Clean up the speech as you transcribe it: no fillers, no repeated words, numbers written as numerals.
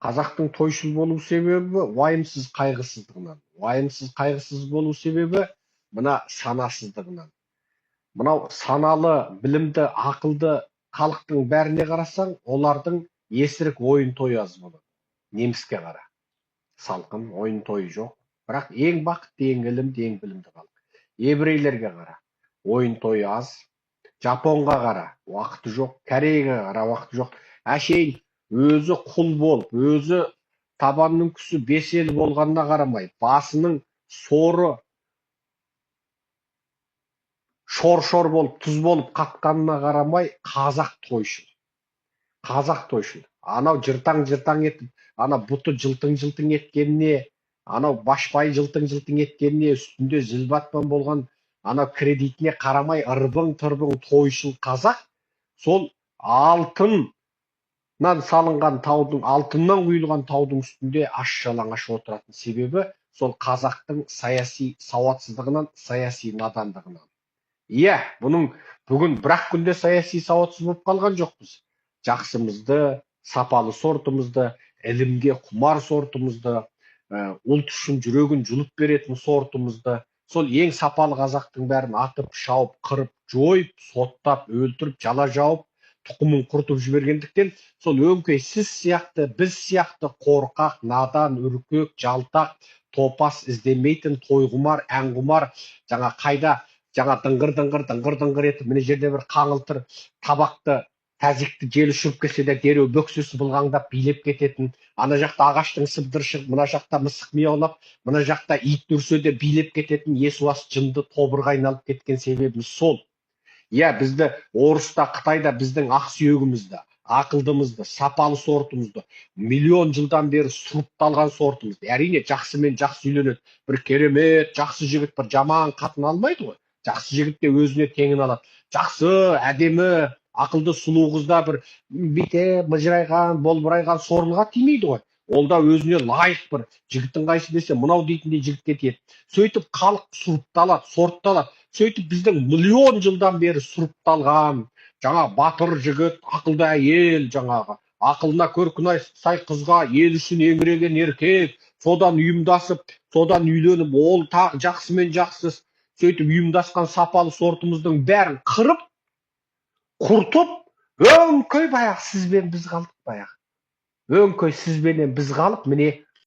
Қазақтың тойшыл болу себебі уайымсыз қайғысыздығынан. Уайымсыз қайғысыз болу себебі мына санасыздығынан. Мынау саналы, білімді, ақылды халықтың бәріне қарасаң, олардың есірік ойын тойы аз болады. Неміске қара. Салқын, ойын тойы жоқ. Бірақ ең бақытты, ең ілімді, ең білімді халық. Еврейлерге қара. Ойын тойы аз. Жапонға қара, уақыты жоқ. Кореяға қара, уақыты жоқ. Әшейін өзі құл болып, өзі табанның күсі бес ел болғанына қарамай, басының соры шор-шор болып, тұз болып қатқанына қарамай, қазақ тойшыл. Қазақ тойшыл. Анау жыртаң-жыртаң етіп, ана бұты жылтың-жылтың еткеніне, анау башпай жылтың-жылтың еткеніне, үстінде зілбатпан болған анау кредитіне қарамай, ырбың-тырбың тойшыл қазақ, сол алтыннан салынған таудың, алтыннан құйылған таудың үстінде аш-жалаңаш отыратын себебі сол қазақтың саяси сауатсыздығынан, саяси надандығынан. Иә, бұның бүгін бір-ақ күнде саяси сауатсыз болып қалған жоқпыз. Жақсымызды, сапалы сортымызды, ілімге құмар сортымызды, ұлт үшін жүрегін жұлып беретін сортымызды, сол ең сапалы қазақтың бәрін атып, шауып, қырып, жойып, соттап, өлтіріп, жала жауып, тұқымын құртып жібергендіктен, сол өңкей сіз сияқты, біз сияқты қорқақ, надан, үркек, жалтақ, топас, іздемейтін, тойқұмар, әнқұмар, дыңғыр етіп, мына жерде бір қаңылтыр табақты тәзікті жел ұшырып келсе де дереу бөксесі былғаңдап билеп кететін, ана жақта ағаштың сыбдыры шығып, мына жақта мысық мияулап, мына жақта ит үрсе де билеп кететін есуас жынды тобырға айналып кеткен себебіміз сол. Иә, бізді орыста, Қытайда біздің ақсүйегімізді, ақылдымызды, сапалы сортымызды, миллион жылдан бері сұрыпталған сортымызды, әрине жақсымен жақсы үйленеді, бір керемет жақсы жігіт бір жаман қатын алмайды ғой. Жақсы жігіт те өзіне теңін алады. Жақсы, әдемі, ақылды сұлу қызда бір бите мыжырайған, болбырайған сорлыға тимейді ғой. Ол да өзіне лайық бір жігіттің қайсы десе, мынау дейтіндей жігітке тиеді. Сөйтіп халық сұрыпталады, сортталады. Сөйтіп біздің миллион жылдан бері сұрыпталған жаңа батыр жігіт, ақылды әйел, жаңағы ақылына көркі сай қызға ел үшін еңіреген еркек, содан ұйымдасып, содан үйленіп, ол жақсымен жақсы сөйтіп ұйымдасқан сапалы сортымыздың бәрін қырып, құртып, өңкей баяғы сізбен біз қалдық баяғы. Өңкей сізбенен біз қалып, міне